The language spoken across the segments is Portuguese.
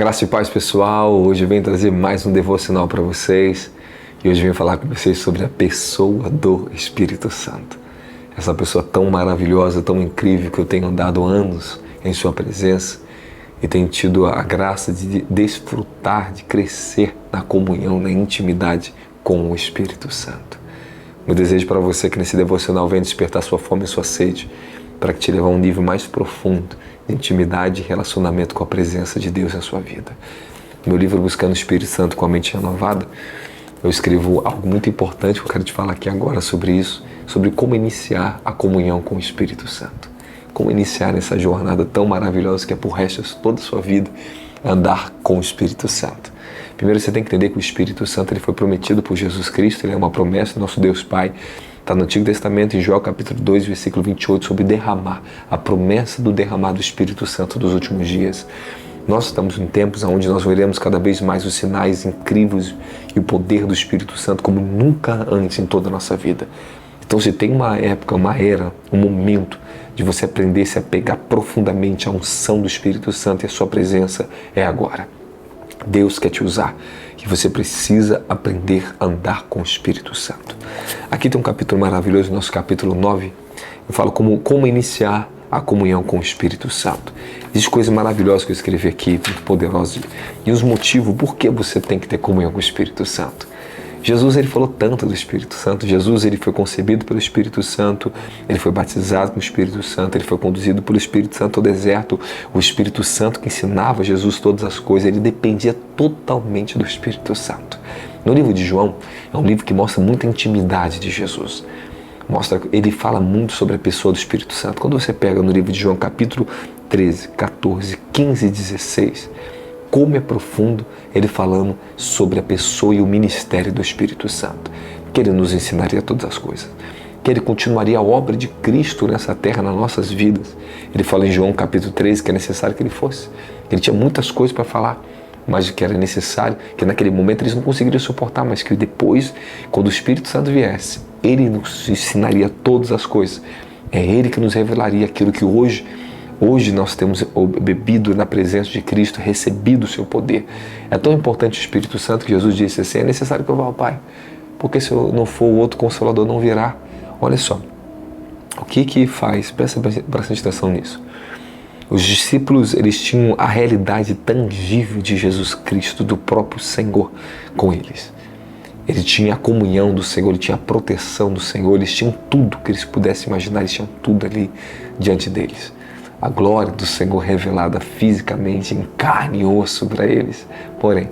Graça e paz, pessoal. Hoje eu venho trazer mais um devocional para vocês e hoje eu venho falar com vocês sobre a pessoa do Espírito Santo. Essa pessoa tão maravilhosa, tão incrível que eu tenho andado anos em sua presença e tenho tido a graça de desfrutar, de crescer na comunhão, na intimidade com o Espírito Santo. Meu desejo para você é que nesse devocional venha despertar sua fome e sua sede para que te leve a um nível mais profundo de intimidade e relacionamento com a presença de Deus na sua vida. No meu livro Buscando o Espírito Santo com a Mente Renovada, eu escrevo algo muito importante que eu quero te falar aqui agora sobre isso, sobre como iniciar a comunhão com o Espírito Santo. Como iniciar essa jornada tão maravilhosa que é por resto de toda a sua vida, andar com o Espírito Santo. Primeiro você tem que entender que o Espírito Santo ele foi prometido por Jesus Cristo, ele é uma promessa do nosso Deus Pai. Está no Antigo Testamento, em João capítulo 2, versículo 28, sobre derramar, a promessa do derramar do Espírito Santo dos últimos dias. Nós estamos em tempos onde nós veremos cada vez mais os sinais incríveis e o poder do Espírito Santo como nunca antes em toda a nossa vida. Então se tem uma época, uma era, um momento de você aprender a se apegar profundamente à unção do Espírito Santo e a sua presença é agora. Deus quer te usar e você precisa aprender a andar com o Espírito Santo. Aqui tem um capítulo maravilhoso, nosso capítulo 9. Eu falo como iniciar a comunhão com o Espírito Santo. Existem coisas maravilosas que eu escrevi aqui, muito poderosas, e os motivos por que você tem que ter comunhão com o Espírito Santo. Jesus ele falou tanto do Espírito Santo. Jesus ele foi concebido pelo Espírito Santo, ele foi batizado com o Espírito Santo, ele foi conduzido pelo Espírito Santo ao deserto. O Espírito Santo que ensinava a Jesus todas as coisas, ele dependia totalmente do Espírito Santo. No livro de João, é um livro que mostra muita intimidade de Jesus. Ele fala muito sobre a pessoa do Espírito Santo. Quando você pega no livro de João capítulo 13, 14, 15 e 16, como é profundo ele falando sobre a pessoa e o ministério do Espírito Santo, que ele nos ensinaria todas as coisas, que ele continuaria a obra de Cristo nessa terra, nas nossas vidas. Ele fala em João capítulo 13 que é necessário que ele fosse. Ele tinha muitas coisas para falar, mas que era necessário, que naquele momento eles não conseguiriam suportar, mas que depois, quando o Espírito Santo viesse, ele nos ensinaria todas as coisas. É ele que nos revelaria aquilo que hoje nós temos bebido na presença de Cristo, recebido o seu poder. É tão importante o Espírito Santo que Jesus disse assim, é necessário que eu vá ao Pai, porque se eu não for, o outro Consolador não virá. Olha só, o que faz? Presta bastante atenção nisso. Os discípulos, eles tinham a realidade tangível de Jesus Cristo, do próprio Senhor com eles. Ele tinha a comunhão do Senhor, ele tinha a proteção do Senhor, eles tinham tudo que eles pudessem imaginar, eles tinham tudo ali diante deles. A glória do Senhor revelada fisicamente em carne e osso para eles. Porém,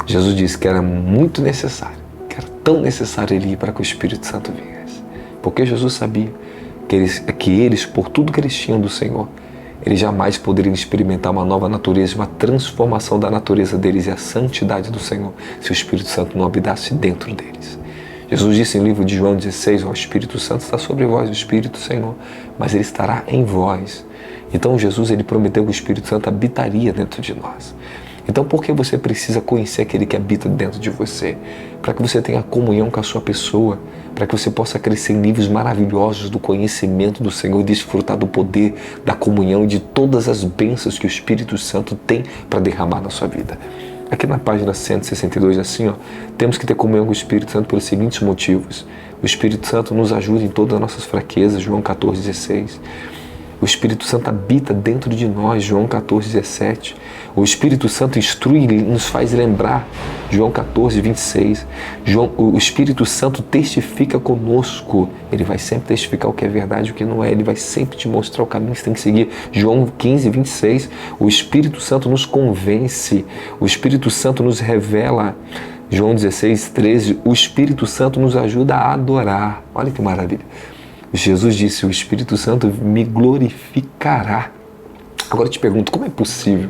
Jesus disse que era muito necessário, que era tão necessário ele ir para que o Espírito Santo viesse. Porque Jesus sabia que eles, por tudo que eles tinham do Senhor, eles jamais poderiam experimentar uma nova natureza, uma transformação da natureza deles e a santidade do Senhor, se o Espírito Santo não habitasse dentro deles. Jesus disse no livro de João 16, o Espírito Santo está sobre vós, o Espírito Senhor, mas ele estará em vós. Então Jesus ele prometeu que o Espírito Santo habitaria dentro de nós. Então por que você precisa conhecer aquele que habita dentro de você? Para que você tenha comunhão com a sua pessoa, para que você possa crescer em níveis maravilhosos do conhecimento do Senhor e desfrutar do poder, da comunhão e de todas as bênçãos que o Espírito Santo tem para derramar na sua vida. Aqui na página 162, assim, temos que ter comunhão com o Espírito Santo pelos seguintes motivos. O Espírito Santo nos ajuda em todas as nossas fraquezas, João 14, 16. O Espírito Santo habita dentro de nós, João 14, 17. O Espírito Santo instrui e nos faz lembrar, João 14, 26. O Espírito Santo testifica conosco. Ele vai sempre testificar o que é verdade e o que não é. Ele vai sempre te mostrar o caminho que você tem que seguir. João 15, 26. O Espírito Santo nos convence. O Espírito Santo nos revela. João 16, 13. O Espírito Santo nos ajuda a adorar. Olha que maravilha. Jesus disse, o Espírito Santo me glorificará. Agora eu te pergunto, como é possível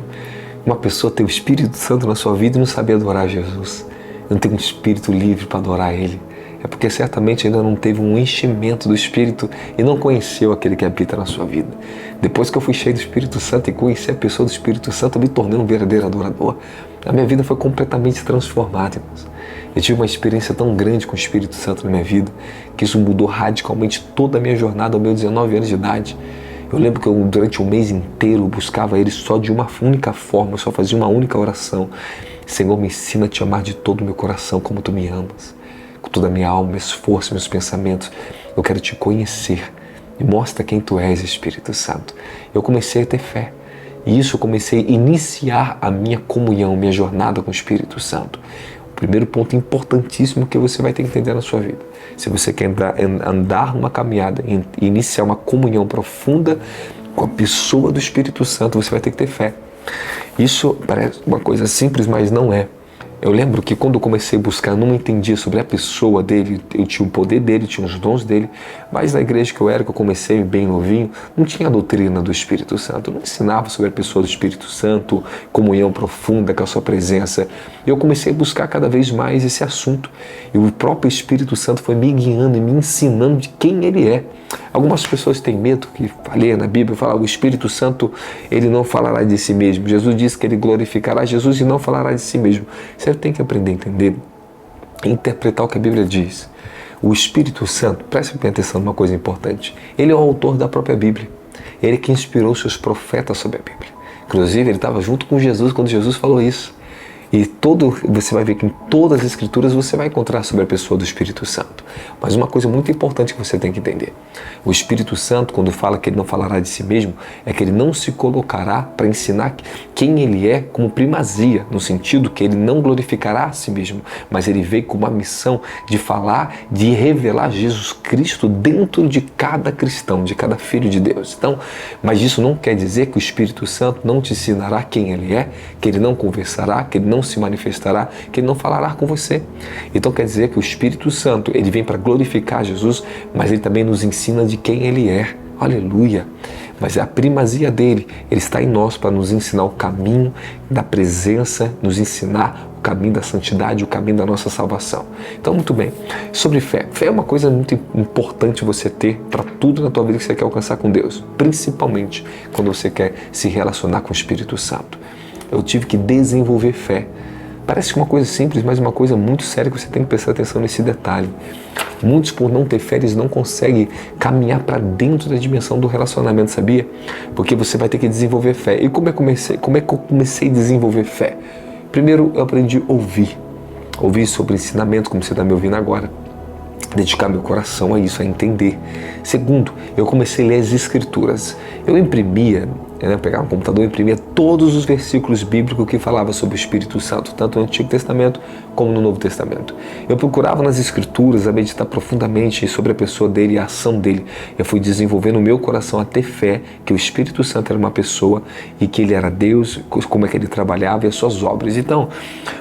uma pessoa ter o Espírito Santo na sua vida e não saber adorar Jesus? Não ter um espírito livre para adorar Ele? É porque certamente ainda não teve um enchimento do Espírito e não conheceu aquele que habita na sua vida. Depois que eu fui cheio do Espírito Santo e conheci a pessoa do Espírito Santo, eu me tornei um verdadeiro adorador. A minha vida foi completamente transformada, irmãos. Eu tive uma experiência tão grande com o Espírito Santo na minha vida, que isso mudou radicalmente toda a minha jornada aos meus 19 anos de idade. Eu lembro que eu, durante um mês inteiro, buscava Ele só de uma única forma, eu só fazia uma única oração. Senhor, me ensina a te amar de todo o meu coração como Tu me amas. Com toda a minha alma, minhas forças, meus pensamentos. Eu quero Te conhecer. Me mostra quem Tu és, Espírito Santo. Eu comecei a ter fé. E isso eu comecei a iniciar a minha comunhão, minha jornada com o Espírito Santo. O primeiro ponto importantíssimo que você vai ter que entender na sua vida. Se você quer andar numa caminhada e iniciar uma comunhão profunda com a pessoa do Espírito Santo, você vai ter que ter fé. Isso parece uma coisa simples, mas não é. Eu lembro que quando eu comecei a buscar, eu não entendia sobre a pessoa dele, eu tinha o poder dele, tinha os dons dele, mas na igreja que eu comecei bem novinho, não tinha a doutrina do Espírito Santo, não ensinava sobre a pessoa do Espírito Santo, comunhão profunda com a sua presença. Eu comecei a buscar cada vez mais esse assunto, e o próprio Espírito Santo foi me guiando e me ensinando de quem ele é. Algumas pessoas têm medo, que falei na Bíblia, fala, o Espírito Santo, ele não falará de si mesmo. Jesus disse que ele glorificará Jesus e não falará de si mesmo. Você tem que aprender a entender e interpretar o que a Bíblia diz. O Espírito Santo, preste bem atenção numa coisa importante, ele é o autor da própria Bíblia. Ele que inspirou seus profetas sobre a Bíblia. Inclusive, ele estava junto com Jesus quando Jesus falou isso. E você vai ver que em todas as Escrituras você vai encontrar sobre a pessoa do Espírito Santo. Mas uma coisa muito importante que você tem que entender. O Espírito Santo, quando fala que ele não falará de si mesmo, é que ele não se colocará para ensinar quem ele é como primazia, no sentido que ele não glorificará a si mesmo, mas ele veio com uma missão de falar, de revelar Jesus Cristo dentro de cada cristão, de cada filho de Deus. Então, mas isso não quer dizer que o Espírito Santo não te ensinará quem ele é, que ele não conversará, que ele não se manifestará, que ele não falará com você. Então quer dizer que o Espírito Santo, ele vem para glorificar Jesus, mas ele também nos ensina de quem ele é. Aleluia! Mas é a primazia dele, ele está em nós para nos ensinar o caminho da presença, nos ensinar o caminho da santidade, o caminho da nossa salvação. Então, muito bem. Sobre fé. Fé é uma coisa muito importante você ter para tudo na tua vida que você quer alcançar com Deus, principalmente quando você quer se relacionar com o Espírito Santo. Eu tive que desenvolver fé. Parece uma coisa simples, mas uma coisa muito séria que você tem que prestar atenção nesse detalhe. Muitos, por não ter fé, eles não conseguem caminhar para dentro da dimensão do relacionamento, sabia? Porque você vai ter que desenvolver fé. E como é que eu comecei a desenvolver fé? Primeiro, eu aprendi a ouvir. Ouvir sobre ensinamento, como você está me ouvindo agora. Dedicar meu coração a isso, a entender. Segundo, eu comecei a ler as Escrituras. Eu imprimia, pegava um computador e imprimia todos os versículos bíblicos que falavam sobre o Espírito Santo, tanto no Antigo Testamento como no Novo Testamento. Eu procurava nas Escrituras a meditar profundamente sobre a pessoa dele e a ação dele. Eu fui desenvolvendo no meu coração a ter fé que o Espírito Santo era uma pessoa e que ele era Deus, como é que ele trabalhava e as suas obras. Então,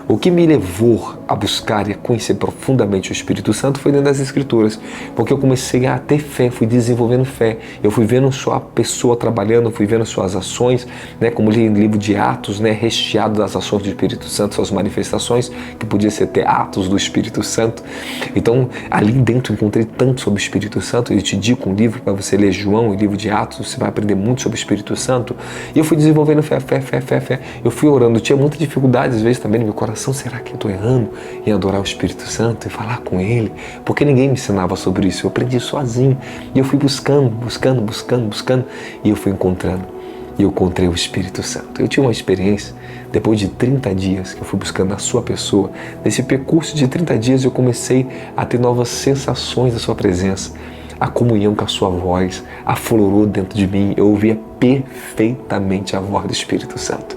o que me levou a buscar e a conhecer profundamente o Espírito Santo foi dentro das Escrituras, porque eu comecei a ter fé, fui desenvolvendo fé, eu fui vendo sua pessoa trabalhando, fui vendo suas ações, como li no livro de Atos, recheado das ações do Espírito Santo, suas manifestações, que podia ser ter atos do Espírito Santo. Então, ali dentro eu encontrei tanto sobre o Espírito Santo, eu te digo um livro para você ler, João, o livro de Atos, você vai aprender muito sobre o Espírito Santo, e eu fui desenvolvendo fé, eu fui orando, eu tinha muita dificuldade às vezes também no meu coração, será que eu estou errando em adorar o Espírito Santo e falar com Ele? Porque ninguém me ensinava sobre isso, eu aprendi sozinho, e eu fui buscando, e eu fui encontrando. E eu encontrei o Espírito Santo. Eu tive uma experiência, depois de 30 dias que eu fui buscando a sua pessoa, nesse percurso de 30 dias eu comecei a ter novas sensações da sua presença, a comunhão com a sua voz aflorou dentro de mim, eu ouvia perfeitamente a voz do Espírito Santo.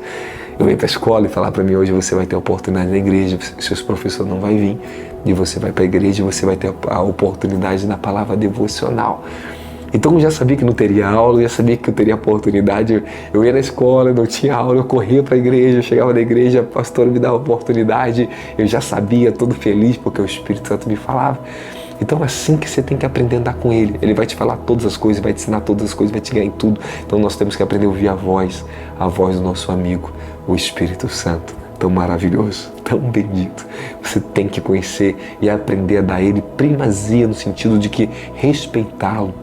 Eu ia para a escola e falar para mim, hoje você vai ter a oportunidade na igreja, seus professores não vão vir, e você vai para a igreja e você vai ter a oportunidade na palavra devocional. Então eu já sabia que não teria aula, eu já sabia que eu teria oportunidade, eu ia na escola, não tinha aula, eu corria para a igreja, eu chegava na igreja, a pastora me dava oportunidade, eu já sabia, todo feliz, porque o Espírito Santo me falava. Então é assim que você tem que aprender a andar com Ele. Ele vai te falar todas as coisas, vai te ensinar todas as coisas, vai te guiar em tudo. Então nós temos que aprender a ouvir a voz do nosso amigo, o Espírito Santo. Tão maravilhoso, tão bendito. Você tem que conhecer e aprender a dar a Ele primazia, no sentido de que respeitá-lo.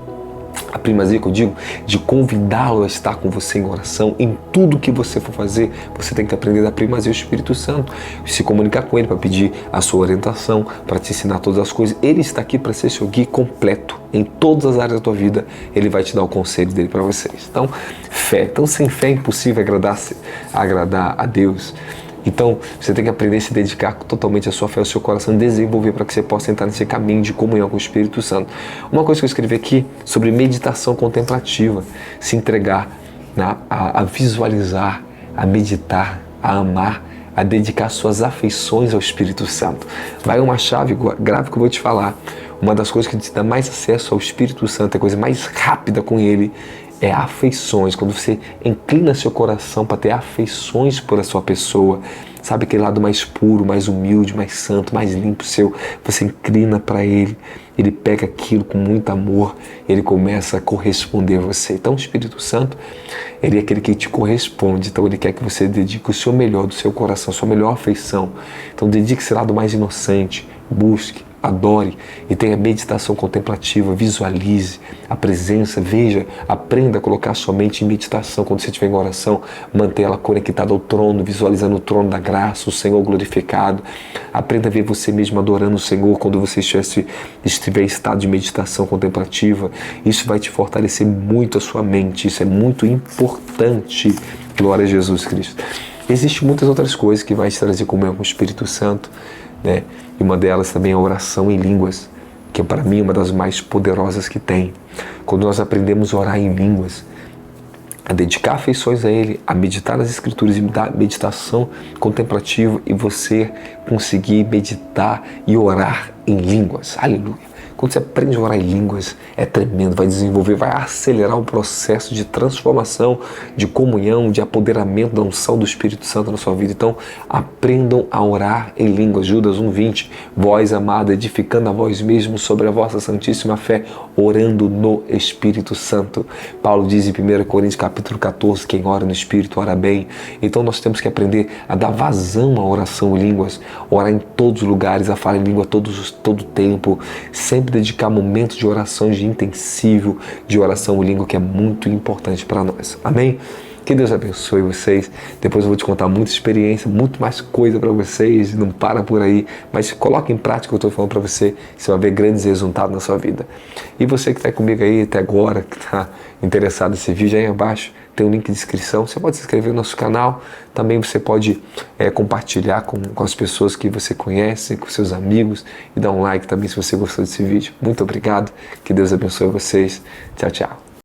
a primazia que eu digo, de convidá-lo a estar com você em oração. Em tudo que você for fazer, você tem que aprender da primazia do Espírito Santo, se comunicar com Ele para pedir a sua orientação, para te ensinar todas as coisas. Ele está aqui para ser seu guia completo em todas as áreas da tua vida. Ele vai te dar o conselho dele para vocês. Então, fé. Então, sem fé é impossível agradar a Deus. Então, você tem que aprender a se dedicar totalmente à sua fé, ao seu coração, desenvolver para que você possa entrar nesse caminho de comunhão com o Espírito Santo. Uma coisa que eu escrevi aqui sobre meditação contemplativa, se entregar a visualizar, a meditar, a amar, a dedicar suas afeições ao Espírito Santo. Vai uma chave grave que eu vou te falar. Uma das coisas que te dá mais acesso ao Espírito Santo, a coisa mais rápida com Ele, é afeições. Quando você inclina seu coração para ter afeições por a sua pessoa, sabe, aquele lado mais puro, mais humilde, mais santo, mais limpo seu, você inclina para Ele, Ele pega aquilo com muito amor, Ele começa a corresponder a você. Então o Espírito Santo, Ele é aquele que te corresponde, então Ele quer que você dedique o seu melhor do seu coração, a sua melhor afeição. Então dedique esse lado mais inocente, busque, adore e tenha meditação contemplativa, visualize a presença, veja, aprenda a colocar sua mente em meditação quando você estiver em oração, manter ela conectada ao trono, visualizando o trono da graça, o Senhor glorificado. Aprenda a ver você mesmo adorando o Senhor quando você estiver em estado de meditação contemplativa. Isso vai te fortalecer muito a sua mente, isso é muito importante. Glória a Jesus Cristo. Existem muitas outras coisas que vai te trazer comunhão com o Espírito Santo, né? E uma delas também é a oração em línguas, que para mim é uma das mais poderosas que tem. Quando nós aprendemos a orar em línguas, a dedicar afeições a Ele, a meditar nas Escrituras e dar meditação contemplativa e você conseguir meditar e orar em línguas. Aleluia! Quando você aprende a orar em línguas, é tremendo, vai desenvolver, vai acelerar o processo de transformação, de comunhão, de apoderamento da unção do Espírito Santo na sua vida. Então, aprendam a orar em línguas. Judas 1:20, vós, amada, edificando a vós mesmos sobre a vossa santíssima fé, orando no Espírito Santo. Paulo diz em 1 Coríntios capítulo 14, quem ora no Espírito, ora bem. Então, nós temos que aprender a dar vazão à oração em línguas, orar em todos os lugares, a falar em língua todo o tempo, sempre dedicar momentos de oração de intensivo, de oração em língua, que é muito importante para nós. Amém? Que Deus abençoe vocês. Depois eu vou te contar muita experiência, muito mais coisa para vocês. Não para por aí, mas coloque em prática o que eu estou falando para você. Você vai ver grandes resultados na sua vida. E você que está comigo aí até agora, que está interessado nesse vídeo, aí abaixo tem um link de inscrição. Você pode se inscrever no nosso canal. Também você pode compartilhar com as pessoas que você conhece, com seus amigos, e dar um like também se você gostou desse vídeo. Muito obrigado. Que Deus abençoe vocês. Tchau, tchau.